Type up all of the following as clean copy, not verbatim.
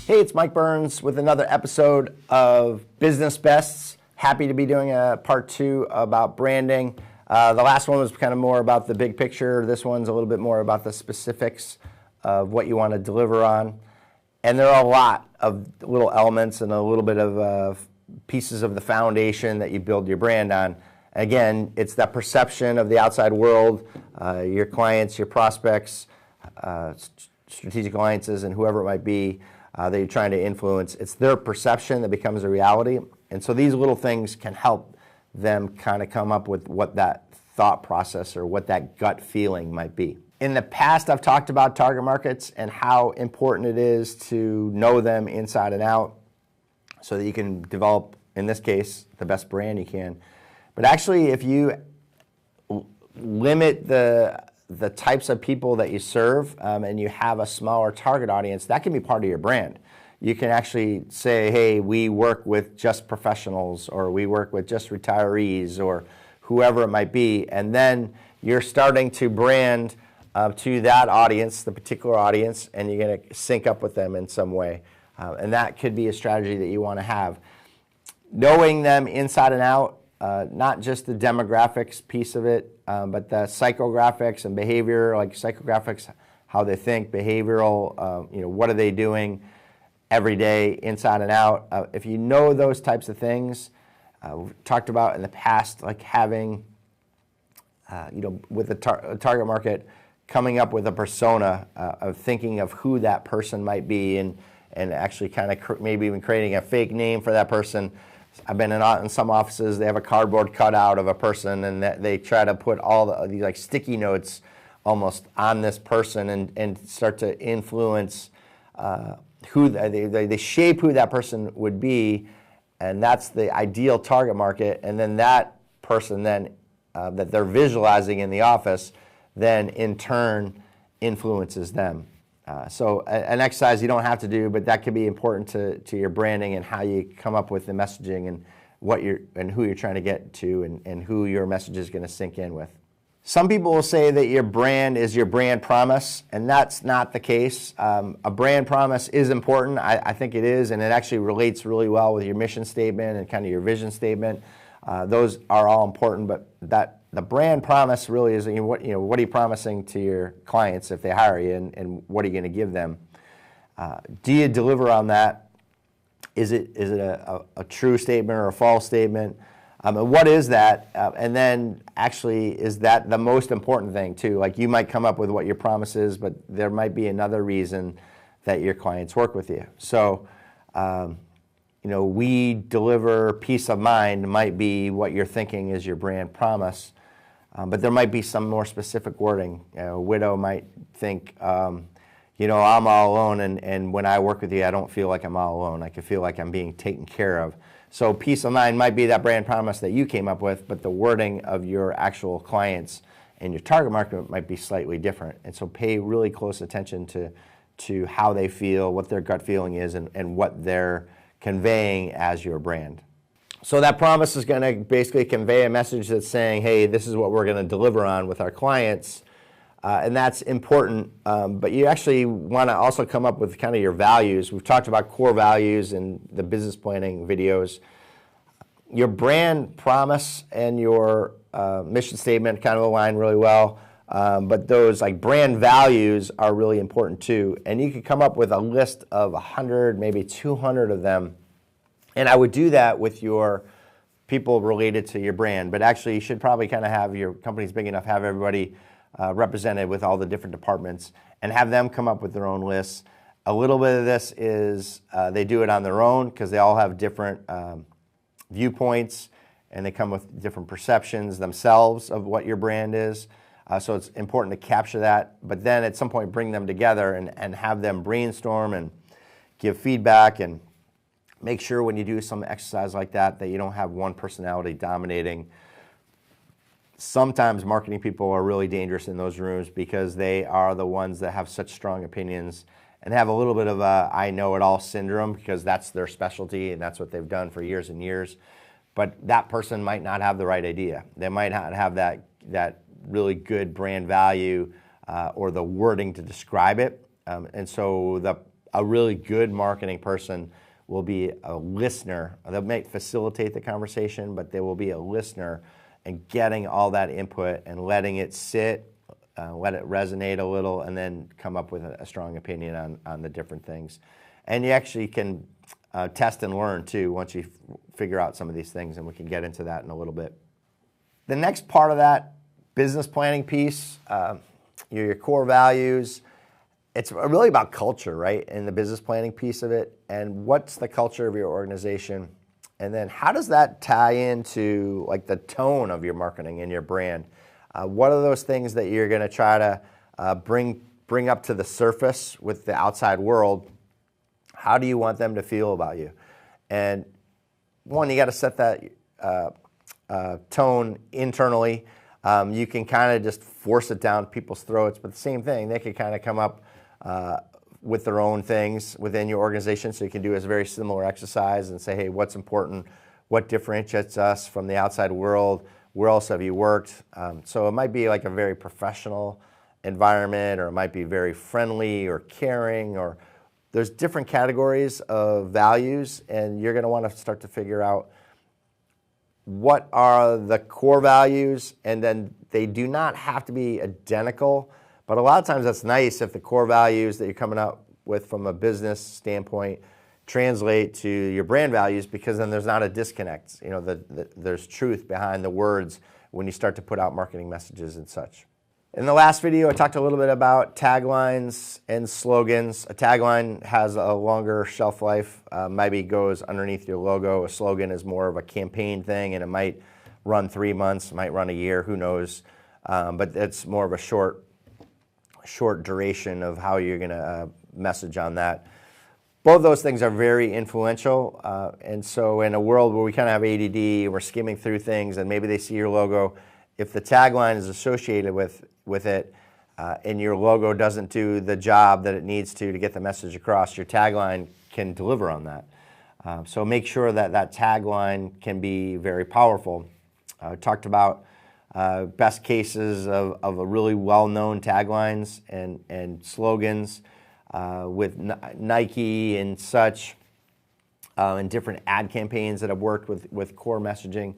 Hey, it's Mike Byrnes with another episode of Business Bests. Happy to be doing a part 2 about branding. The last one was kind of more about the big picture. This one's a little bit more about the specifics of what you want to deliver on. And there are a lot of little elements and a little bit of pieces of the foundation that you build your brand on. Again, it's that perception of the outside world, your clients, your prospects, strategic alliances, and whoever it might be that you're trying to influence. It's their perception that becomes a reality. And so these little things can help them kind of come up with what that thought process or what that gut feeling might be. In the past, I've talked about target markets and how important it is to know them inside and out so that you can develop, in this case, the best brand you can. But actually, if you limit the types of people that you serve and you have a smaller target audience, that can be part of your brand. You can actually say, hey, we work with just professionals, or we work with just retirees, or whoever it might be, and then you're starting to brand to that audience, the particular audience, and you're going to sync up with them in some way. And that could be a strategy that you want to have. Knowing them inside and out, not just the demographics piece of it, but the psychographics and behavior, like psychographics, how they think, behavioral, what are they doing every day, inside and out. If you know those types of things, we've talked about in the past, like having, with the target market, coming up with a persona, of thinking of who that person might be, and actually kind of maybe even creating a fake name for that person. I've been in some offices, they have a cardboard cutout of a person, and that they try to put all these like sticky notes almost on this person and start to influence who they shape who that person would be, and that's the ideal target market. And then that person then that they're visualizing in the office then in turn influences them. So an exercise you don't have to do, but that could be important to your branding and how you come up with the messaging and who you're trying to get to and who your message is going to sync in with. Some people will say that your brand is your brand promise, and that's not the case. A brand promise is important. I think it is, and it actually relates really well with your mission statement and kind of your vision statement. Those are all important, but the brand promise really is what are you promising to your clients if they hire you, and what are you going to give them? Do you deliver on that? Is it a true statement or a false statement? And what is that? And then actually, is that the most important thing too? Like, you might come up with what your promise is, but there might be another reason that your clients work with you. So, we deliver peace of mind might be what you're thinking is your brand promise. But there might be some more specific wording. A widow might think, I'm all alone, and when I work with you, I don't feel like I'm all alone. I can feel like I'm being taken care of. So peace of mind might be that brand promise that you came up with, but the wording of your actual clients and your target market might be slightly different. And so pay really close attention to how they feel, what their gut feeling is, and what they're conveying as your brand. So that promise is going to basically convey a message that's saying, hey, this is what we're going to deliver on with our clients. And that's important, but you actually want to also come up with kind of your values. We've talked about core values in the business planning videos. Your brand promise and your mission statement kind of align really well, but those like brand values are really important too. And you could come up with a list of 100, maybe 200 of them. And I would do that with your people related to your brand, but actually you should probably kind of have, your company's big enough, have everybody represented with all the different departments and have them come up with their own lists. A little bit of this is they do it on their own because they all have different viewpoints and they come with different perceptions themselves of what your brand is. So it's important to capture that, but then at some point bring them together and have them brainstorm and give feedback, and make sure when you do some exercise like that you don't have one personality dominating. Sometimes marketing people are really dangerous in those rooms because they are the ones that have such strong opinions and have a little bit of a I know it all syndrome because that's their specialty and that's what they've done for years and years. But that person might not have the right idea. They might not have that really good brand value or the wording to describe it. And so a really good marketing person will be a listener. They may facilitate the conversation, but they will be a listener and getting all that input and letting it sit, let it resonate a little, and then come up with a strong opinion on the different things. And you actually can test and learn too once you figure out some of these things, and we can get into that in a little bit. The next part of that business planning piece, your core values, it's really about culture, right? And the business planning piece of it, and what's the culture of your organization, and then how does that tie into like the tone of your marketing and your brand? What are those things that you're going to try to bring up to the surface with the outside world? How do you want them to feel about you? And one, you got to set that tone internally. You can kind of just force it down people's throats, but the same thing, they could kind of come up with their own things within your organization. So you can do a very similar exercise and say, hey, what's important? What differentiates us from the outside world? Where else have you worked? So it might be like a very professional environment, or it might be very friendly or caring, or there's different categories of values, and you're going to want to start to figure out what are the core values, and then they do not have to be identical, but a lot of times that's nice if the core values that you're coming up with from a business standpoint translate to your brand values, because then there's not a disconnect. You know, there's truth behind the words when you start to put out marketing messages and such. In the last video, I talked a little bit about taglines and slogans. A tagline has a longer shelf life, maybe goes underneath your logo. A slogan is more of a campaign thing, and it might run 3 months, might run a year, who knows. But it's more of a short duration of how you're going to message on that. Both those things are very influential, and so in a world where we kind of have ADD, we're skimming through things, and maybe they see your logo, if the tagline is associated with it, and your logo doesn't do the job that it needs to get the message across, your tagline can deliver on that. So make sure that that tagline can be very powerful. I talked about best cases of a really well-known taglines and slogans with Nike and such, and different ad campaigns that have worked with core messaging.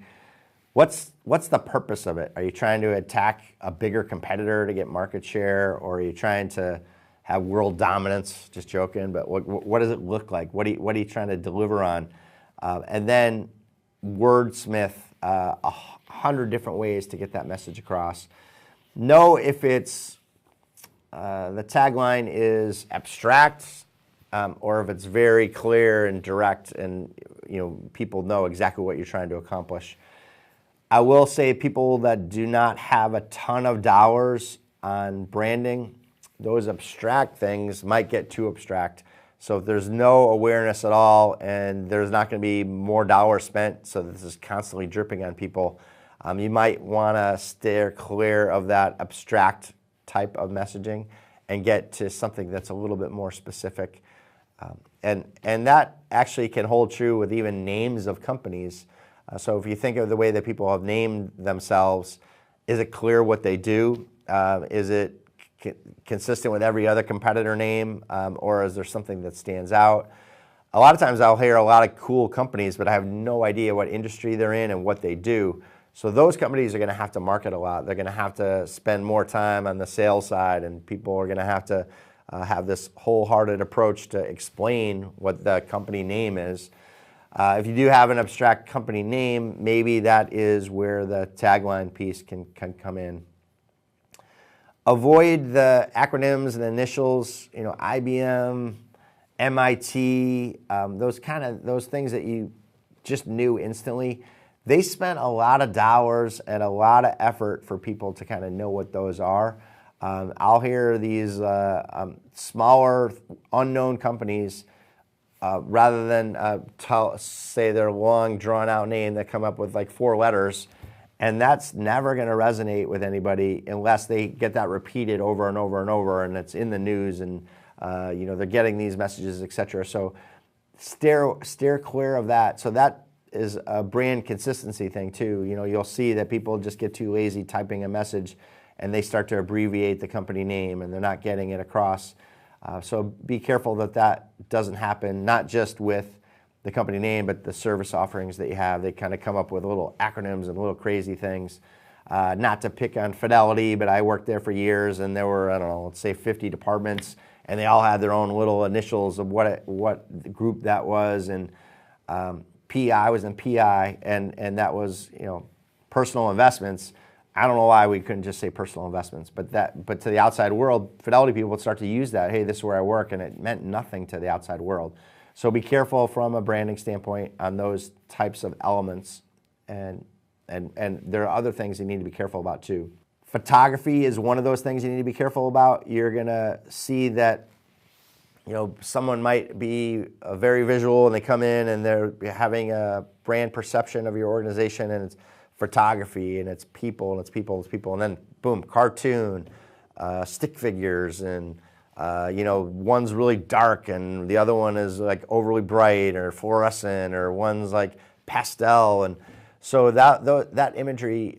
What's the purpose of it? Are you trying to attack a bigger competitor to get market share, or are you trying to have world dominance? Just joking, but what does it look like? What are you trying to deliver on? And then wordsmith 100 different ways to get that message across. Know if it's the tagline is abstract, or if it's very clear and direct, and people know exactly what you're trying to accomplish. I will say people that do not have a ton of dollars on branding, those abstract things might get too abstract. So if there's no awareness at all, and there's not going to be more dollars spent, so this is constantly dripping on people, you might want to steer clear of that abstract type of messaging and get to something that's a little bit more specific. And that actually can hold true with even names of companies. So if you think of the way that people have named themselves, is it clear what they do? Is it consistent with every other competitor name, or is there something that stands out? A lot of times I'll hear a lot of cool companies, but I have no idea what industry they're in and what they do. So those companies are going to have to market a lot. They're going to have to spend more time on the sales side, and people are going to have this wholehearted approach to explain what the company name is. If you do have an abstract company name, maybe that is where the tagline piece can come in. Avoid the acronyms and initials, IBM, MIT, those things that you just knew instantly. They spent a lot of dollars and a lot of effort for people to kind of know what those are. I'll hear these smaller, unknown companies, rather than say their long, drawn-out name that come up with like 4 letters, and that's never going to resonate with anybody unless they get that repeated over and over and over, and it's in the news, and they're getting these messages, etc. So steer clear of that. So that is a brand consistency thing too. You'll see that people just get too lazy typing a message, and they start to abbreviate the company name, and they're not getting it across. So be careful that that doesn't happen, not just with the company name, but the service offerings that you have. They kind of come up with little acronyms and little crazy things. Not to pick on Fidelity, but I worked there for years, and there were, I don't know, let's say 50 departments, and they all had their own little initials of what group that was. And PI was in PI, and that was, you know, personal investments. I don't know why we couldn't just say personal investments, but to the outside world, Fidelity people would start to use that. Hey, this is where I work, and it meant nothing to the outside world. So be careful from a branding standpoint on those types of elements, and there are other things you need to be careful about too. Photography is one of those things you need to be careful about. You're gonna see that, you know, someone might be very visual and they come in and they're having a brand perception of your organization, and it's photography and it's people and it's people and it's people, and then boom, cartoon, stick figures, and you know, one's really dark and the other one is like overly bright or fluorescent, or one's like pastel. And so that imagery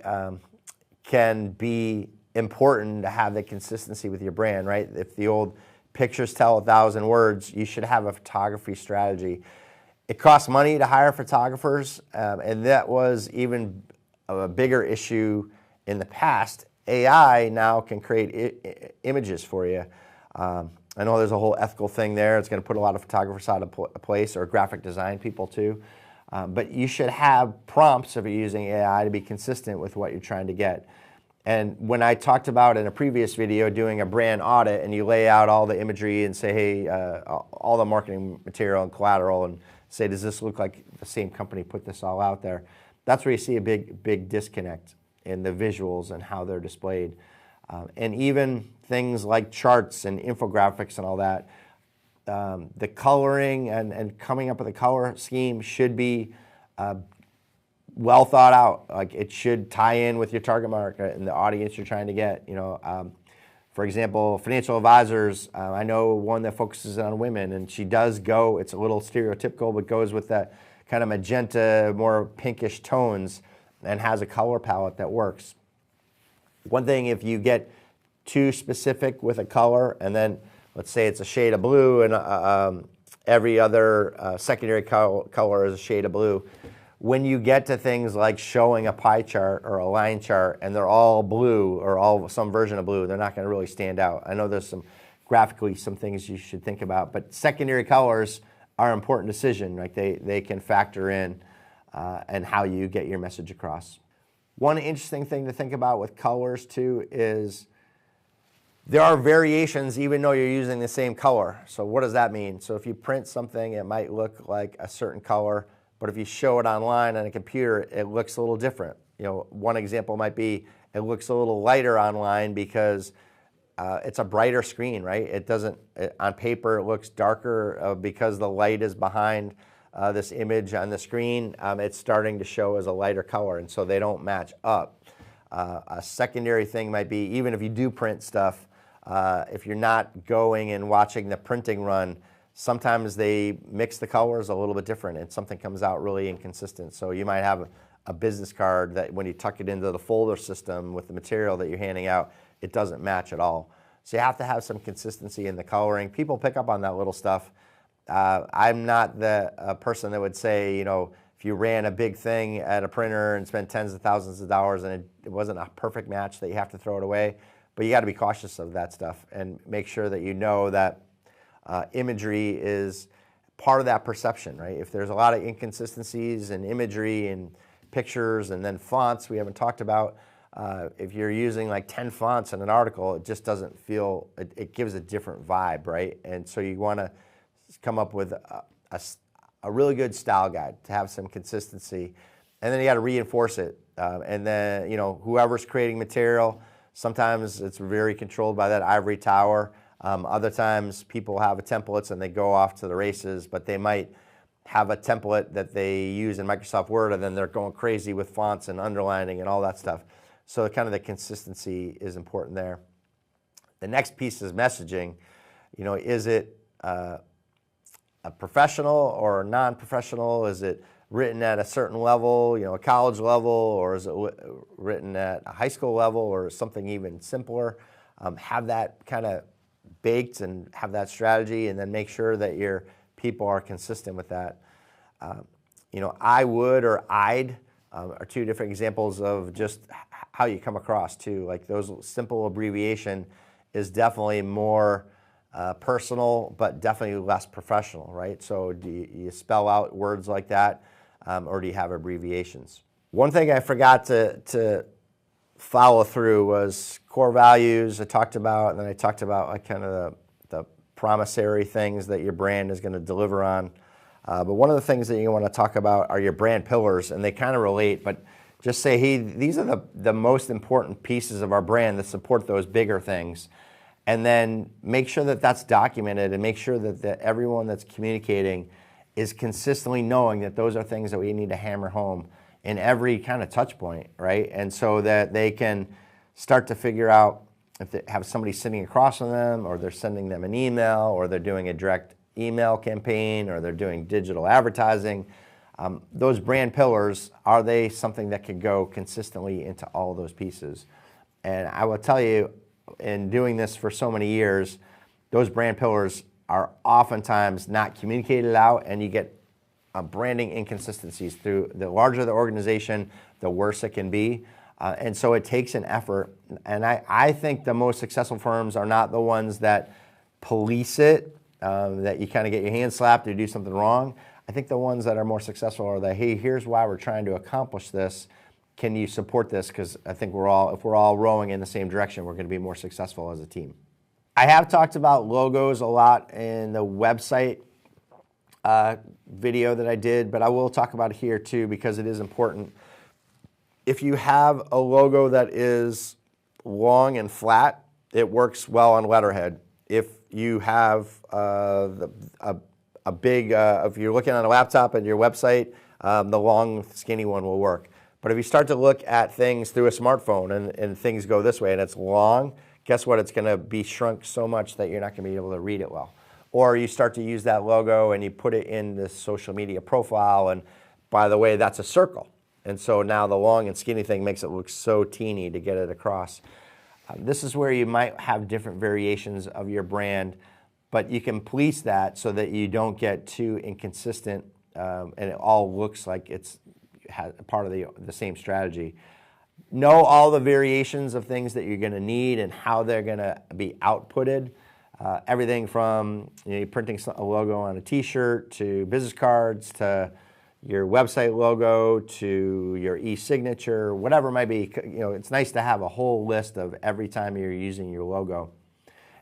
can be important to have the consistency with your brand, right? If the old pictures tell 1,000 words, you should have a photography strategy. It costs money to hire photographers, and that was even a bigger issue in the past. AI now can create images for you. I know there's a whole ethical thing there. It's going to put a lot of photographers out of place, or graphic design people too. But you should have prompts if you're using AI to be consistent with what you're trying to get. And when I talked about in a previous video doing a brand audit, and you lay out all the imagery and say, hey, all the marketing material and collateral, and say, does this look like the same company put this all out there? That's where you see a big disconnect in the visuals and how they're displayed. And even things like charts and infographics and all that, the coloring and coming up with a color scheme should be well thought out. Like, it should tie in with your target market and the audience you're trying to get. You know, for example, financial advisors, I know one that focuses on women, and she does go, it's a little stereotypical, but goes with that kind of magenta, more pinkish tones, and has a color palette that works. One thing, if you get too specific with a color, and then let's say it's a shade of blue, and every other secondary color is a shade of blue. When you get to things like showing a pie chart or a line chart, and they're all blue or all some version of blue, they're not going to really stand out. I know there's some graphically some things you should think about, but secondary colors are an important decision. Like, they can factor in and how you get your message across. One interesting thing to think about with colors too is there are variations even though you're using the same color. So what does that mean? So if you print something, it might look like a certain color, but if you show it online on a computer, it looks a little different. You know, one example might be it looks a little lighter online because it's a brighter screen, right? It doesn't, on paper it looks darker because the light is behind this image on the screen. It's starting to show as a lighter color, and so they don't match up. A secondary thing might be, even if you do print stuff, if you're not going and watching the printing run, sometimes they mix the colors a little bit different and something comes out really inconsistent. So you might have a business card that when you tuck it into the folder system with the material that you're handing out, it doesn't match at all. So you have to have some consistency in the coloring. People pick up on that little stuff. I'm not the person that would say, you know, if you ran a big thing at a printer and spent tens of thousands of dollars and it wasn't a perfect match, that you have to throw it away. But you got to be cautious of that stuff and make sure that you know that imagery is part of that perception, right? If there's a lot of inconsistencies in imagery and pictures and then fonts we haven't talked about, if you're using like 10 fonts in an article, it just doesn't feel, it gives a different vibe, right? And so you want to come up with a really good style guide to have some consistency, and then you got to reinforce it. And then, you know, whoever's creating material, sometimes it's very controlled by that ivory tower. Other times people have templates and they go off to the races, but they might have a template that they use in Microsoft Word, and then they're going crazy with fonts and underlining and all that stuff. So kind of the consistency is important there. The next piece is messaging. You know, is it a professional or non-professional? Is it written at a certain level, you know, a college level, or is it written at a high school level, or something even simpler? Have that kind of baked and have that strategy, and then make sure that your people are consistent with that. I would or I'd are two different examples of just how you come across too. Like those simple abbreviation is definitely more personal, but definitely less professional, right? So do you spell out words like that, or do you have abbreviations? One thing I forgot to follow through was core values I talked about, and then I talked about like kind of the promissory things that your brand is going to deliver on. But one of the things that you want to talk about are your brand pillars, and they kind of relate, but just say, hey, these are the most important pieces of our brand that support those bigger things. And then make sure that that's documented, and make sure that everyone that's communicating is consistently knowing that those are things that we need to hammer home in every kind of touch point, right? And so that they can start to figure out if they have somebody sitting across from them, or they're sending them an email, or they're doing a direct email campaign, or they're doing digital advertising. Those brand pillars, are they something that could go consistently into all those pieces? And I will tell you, in doing this for so many years, those brand pillars are oftentimes not communicated out, and you get branding inconsistencies. Through the larger the organization, the worse it can be. And so it takes an effort. And I think the most successful firms are not the ones that police it, that you kind of get your hand slapped or do something wrong. I think the ones that are more successful are that, hey, here's why we're trying to accomplish this. Can you support this? Because I think if we're all rowing in the same direction, we're going to be more successful as a team. I have talked about logos a lot in the website video that I did, but I will talk about it here too, because it is important. If you have a logo that is long and flat, it works well on letterhead. If you have a big, if you're looking on a laptop and your website, the long, skinny one will work. But if you start to look at things through a smartphone and things go this way and it's long, guess what? It's going to be shrunk so much that you're not going to be able to read it well. Or you start to use that logo and you put it in the social media profile, and by the way, that's a circle. And so now the long and skinny thing makes it look so teeny to get it across. This is where you might have different variations of your brand, but you can police that so that you don't get too inconsistent, and it all looks like it's part of the same strategy. Know all the variations of things that you're going to need and how they're going to be outputted. Everything from printing a logo on a t-shirt, to business cards, to your website logo, to your e-signature, whatever it might be. It's nice to have a whole list of every time you're using your logo.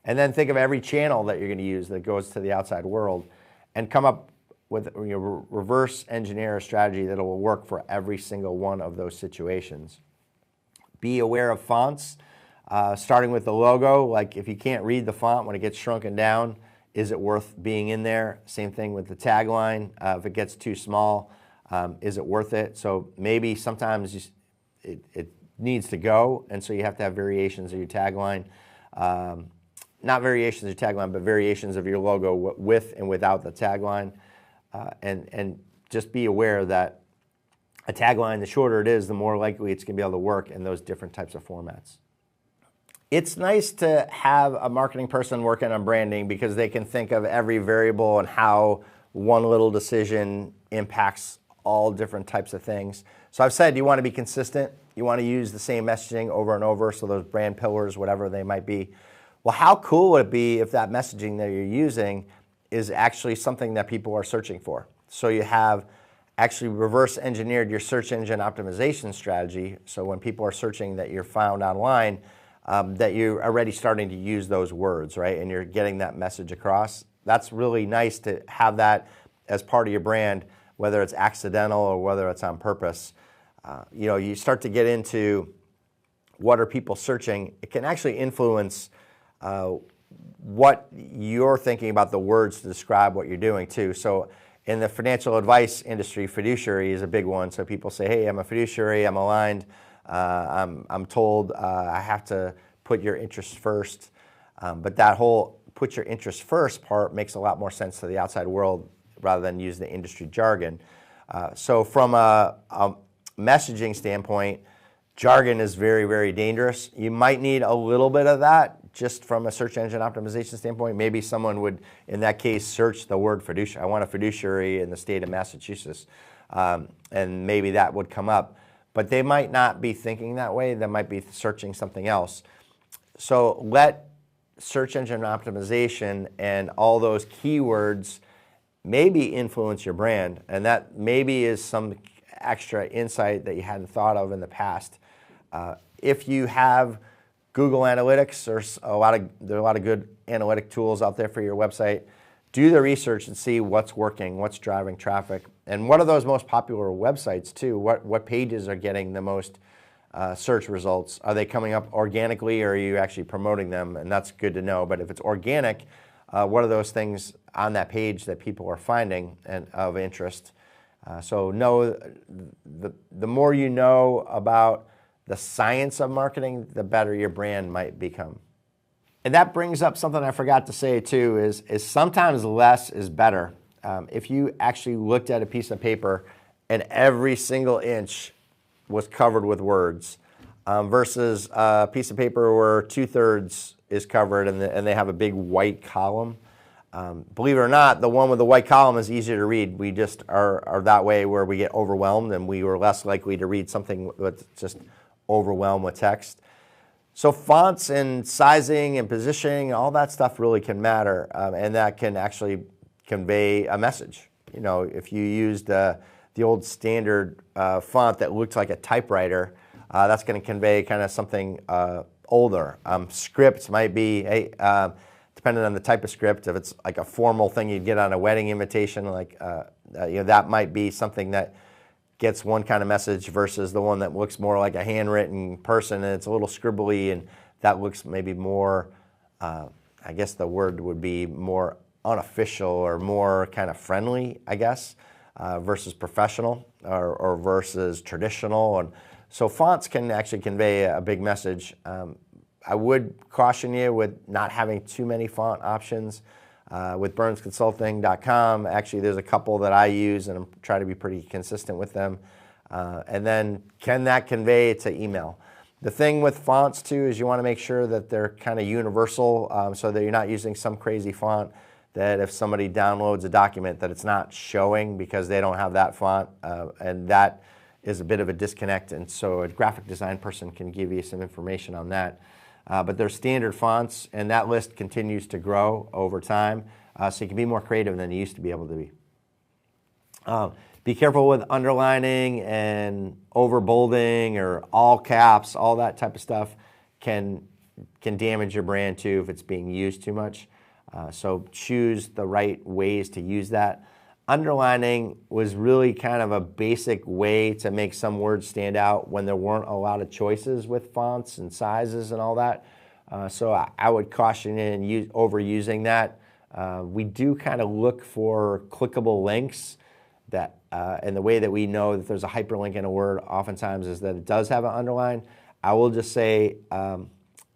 And then think of every channel that you're going to use that goes to the outside world, and come up with reverse engineer a strategy that will work for every single one of those situations. Be aware of fonts. Starting with the logo, like if you can't read the font when it gets shrunken down, is it worth being in there? Same thing with the tagline. If it gets too small, is it worth it? So maybe sometimes it needs to go, and so you have to have variations of your tagline. Not variations of your tagline, but variations of your logo with and without the tagline. And just be aware that a tagline, the shorter it is, the more likely it's going to be able to work in those different types of formats. It's nice to have a marketing person working on branding, because they can think of every variable and how one little decision impacts all different types of things. So I've said you want to be consistent. You want to use the same messaging over and over, so those brand pillars, whatever they might be. Well, how cool would it be if that messaging that you're using is actually something that people are searching for? So you have actually reverse engineered your search engine optimization strategy, so when people are searching that you're found online, that you're already starting to use those words, right? And you're getting that message across. That's really nice to have that as part of your brand, whether it's accidental or whether it's on purpose. You start to get into what are people searching. It can actually influence what you're thinking about the words to describe what you're doing too. So in the financial advice industry, fiduciary is a big one. So people say, hey, I'm a fiduciary, I'm aligned. I'm told I have to put your interests first, but that whole put your interests first part makes a lot more sense to the outside world rather than use the industry jargon. So from a messaging standpoint, jargon is very, very dangerous. You might need a little bit of that just from a search engine optimization standpoint. Maybe someone would, in that case, search the word fiduciary. I want a fiduciary in the state of Massachusetts, and maybe that would come up. But they might not be thinking that way. They might be searching something else. So let search engine optimization and all those keywords maybe influence your brand, and that maybe is some extra insight that you hadn't thought of in the past. If you have Google Analytics, there are a lot of good analytic tools out there for your website. Do the research and see what's working, what's driving traffic, and what are those most popular websites too. What pages are getting the most search results? Are they coming up organically, or are you actually promoting them? And that's good to know. But if it's organic, what are those things on that page that people are finding and of interest? So know the more you know about the science of marketing, the better your brand might become. And that brings up something I forgot to say too, is sometimes less is better. If you actually looked at a piece of paper and every single inch was covered with words, versus a piece of paper where 2/3 is covered and they have a big white column. Believe it or not, the one with the white column is easier to read. We just are that way, where we get overwhelmed and we were less likely to read something that's just overwhelmed with text. So fonts and sizing and positioning, all that stuff really can matter, and that can actually convey a message. You know, if you used the old standard font that looked like a typewriter, that's going to convey kind of something older. Scripts might be, depending on the type of script, if it's like a formal thing you'd get on a wedding invitation, like that might be something that gets one kind of message versus the one that looks more like a handwritten person and it's a little scribbly, and that looks maybe more, I guess the word would be more unofficial or more kind of friendly, I guess, versus professional or versus traditional. And so fonts can actually convey a big message. I would caution you with not having too many font options. With ByrnesConsulting.com, actually there's a couple that I use and I'm trying to be pretty consistent with them. And then can that convey to email? The thing with fonts too is you want to make sure that they're kind of universal, so that you're not using some crazy font that if somebody downloads a document that it's not showing because they don't have that font, and that is a bit of a disconnect. And so a graphic design person can give you some information on that. But they're standard fonts, and that list continues to grow over time, so you can be more creative than you used to be able to be. Be careful with underlining and over bolding or all caps. All that type of stuff can damage your brand too if it's being used too much. So choose the right ways to use that. Underlining was really kind of a basic way to make some words stand out when there weren't a lot of choices with fonts and sizes and all that. So I would caution you in overusing that. We do kind of look for clickable links that, and the way that we know that there's a hyperlink in a word oftentimes is that it does have an underline. I will just say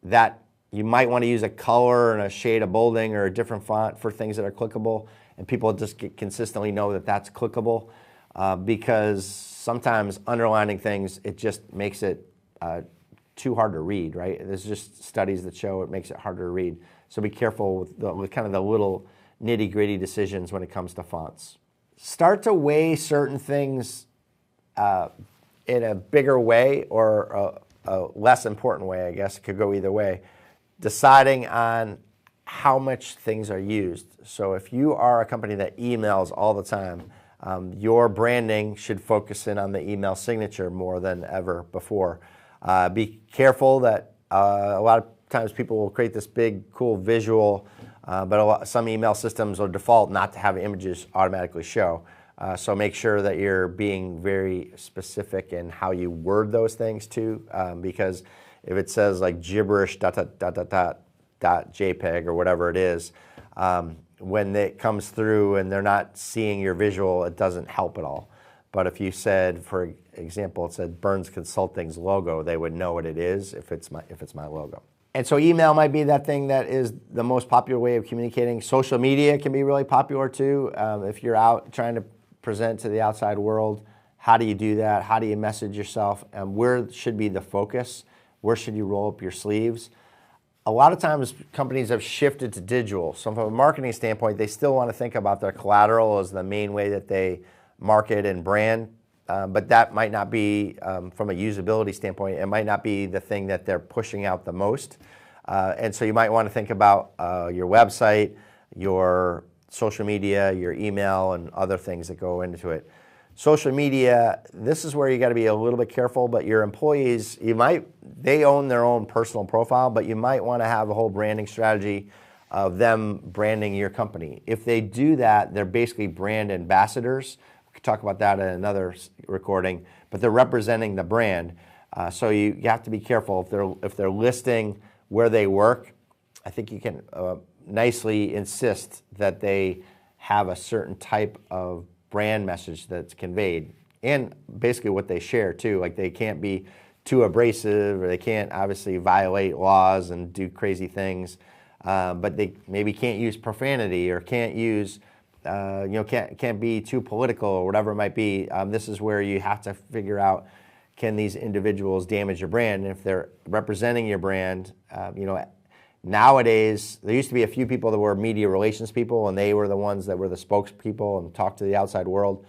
that you might want to use a color and a shade of bolding or a different font for things that are clickable. And people just consistently know that that's clickable, because sometimes underlining things, it just makes it too hard to read, right? There's just studies that show it makes it harder to read. So be careful with kind of the little nitty-gritty decisions when it comes to fonts. Start to weigh certain things in a bigger way or a less important way, I guess. It could go either way. Deciding on how much things are used. So if you are a company that emails all the time, your branding should focus in on the email signature more than ever before. Be careful that a lot of times people will create this big, cool visual, but some email systems will default not to have images automatically show. So make sure that you're being very specific in how you word those things too, because if it says like gibberish ... .jpeg or whatever it is, when it comes through and they're not seeing your visual, it doesn't help at all. But if you said, for example, it said Byrnes Consulting's logo, they would know what it is if it's my logo. And so email might be that thing that is the most popular way of communicating. Social media can be really popular too. If you're out trying to present to the outside world, how do you do that? How do you message yourself? And where should be the focus? Where should you roll up your sleeves? A lot of times companies have shifted to digital. So from a marketing standpoint, they still want to think about their collateral as the main way that they market and brand. But that might not be, from a usability standpoint, it might not be the thing that they're pushing out the most. And so you might want to think about your website, your social media, your email, and other things that go into it. Social media, this is where you got to be a little bit careful, but your employees, they own their own personal profile, but you might want to have a whole branding strategy of them branding your company. If they do that, they're basically brand ambassadors. We could talk about that in another recording, but they're representing the brand. So you have to be careful if they're listing where they work. I think you can nicely insist that they have a certain type of brand message that's conveyed, and basically what they share too. Like they can't be too abrasive, or they can't obviously violate laws and do crazy things, but they maybe can't use profanity, or can't use, can't be too political, or whatever it might be. This is where you have to figure out, can these individuals damage your brand? And if they're representing your brand, nowadays, there used to be a few people that were media relations people, and they were the ones that were the spokespeople and talked to the outside world.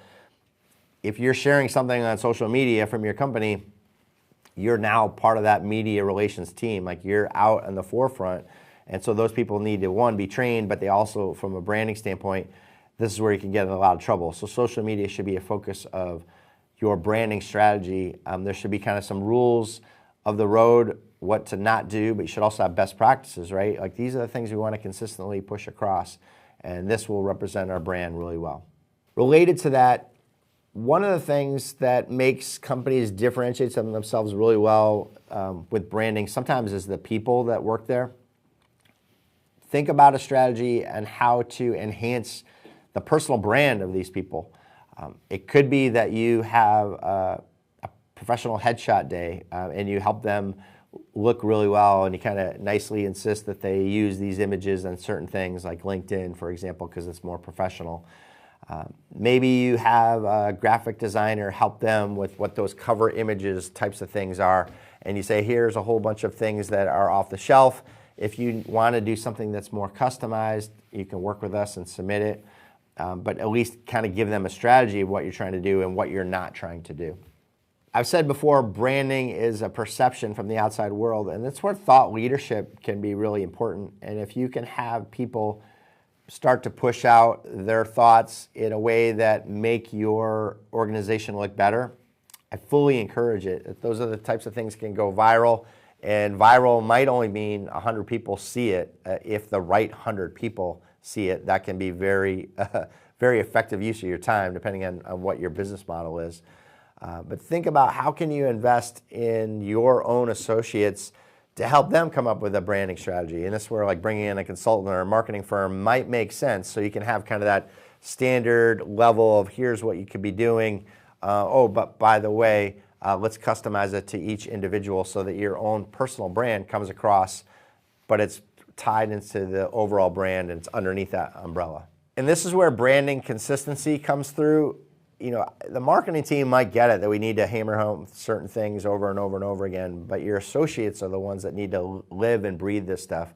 If you're sharing something on social media from your company, you're now part of that media relations team. Like, you're out on the forefront. And so those people need to, one, be trained, but they also, from a branding standpoint, this is where you can get in a lot of trouble. So social media should be a focus of your branding strategy. There should be kind of some rules of the road, what to not do, but you should also have best practices, right? Like, these are the things we want to consistently push across, and this will represent our brand really well. Related to that, one of the things that makes companies differentiate themselves really well with branding sometimes is the people that work there. Think about a strategy and how to enhance the personal brand of these people. It could be that you have a professional headshot day and you help them look really well, and you kind of nicely insist that they use these images on certain things like LinkedIn, for example, because it's more professional. Maybe you have a graphic designer help them with what those cover images types of things are, and you say, here's a whole bunch of things that are off the shelf. If you want to do something that's more customized, you can work with us and submit it, but at least kind of give them a strategy of what you're trying to do and what you're not trying to do. I've said before, branding is a perception from the outside world, and that's where thought leadership can be really important. And if you can have people start to push out their thoughts in a way that make your organization look better, I fully encourage it. Those are the types of things that can go viral, and viral might only mean 100 people see it. If the right 100 people see it, that can be very, very effective use of your time, depending on what your business model is. But think about, how can you invest in your own associates to help them come up with a branding strategy? And this is where, like, bringing in a consultant or a marketing firm might make sense, so you can have kind of that standard level of, here's what you could be doing. But by the way, let's customize it to each individual so that your own personal brand comes across, but it's tied into the overall brand and it's underneath that umbrella. And this is where branding consistency comes through. The marketing team might get it that we need to hammer home certain things over and over and over again, but your associates are the ones that need to live and breathe this stuff.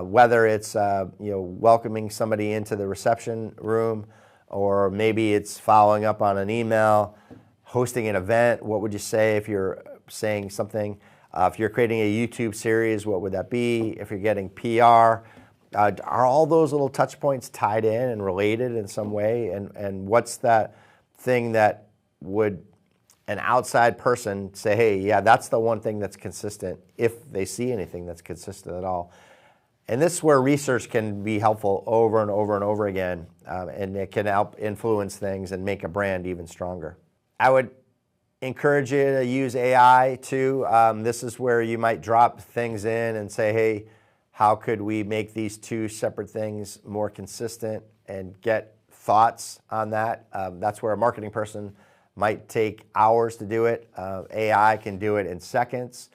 Whether it's welcoming somebody into the reception room, or maybe it's following up on an email, hosting an event. What would you say if you're saying something? If you're creating a YouTube series, what would that be? If you're getting PR, are all those little touch points tied in and related in some way? And what's that thing that would an outside person say, hey, yeah, that's the one thing that's consistent, if they see anything that's consistent at all? And this is where research can be helpful over and over and over again, and it can help influence things and make a brand even stronger. I would encourage you to use AI too. This is where you might drop things in and say, hey, how could we make these two separate things more consistent, and get thoughts on that. That's where a marketing person might take hours to do it. AI can do it in seconds.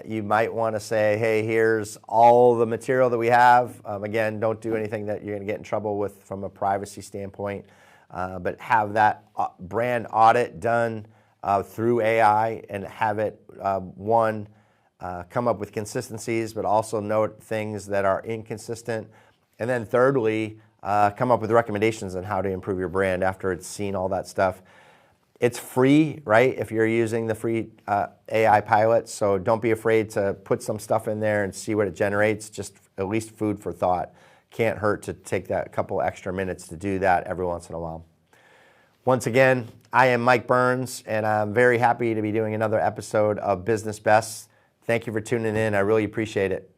You might want to say, hey, here's all the material that we have. Again, don't do anything that you're going to get in trouble with from a privacy standpoint, but have that brand audit done through AI, and have it, come up with consistencies, but also note things that are inconsistent. And then thirdly, come up with recommendations on how to improve your brand after it's seen all that stuff. It's free, right, if you're using the free AI pilot, so don't be afraid to put some stuff in there and see what it generates, just at least food for thought. Can't hurt to take that couple extra minutes to do that every once in a while. Once again, I am Mike Byrnes, and I'm very happy to be doing another episode of Business Best. Thank you for tuning in. I really appreciate it.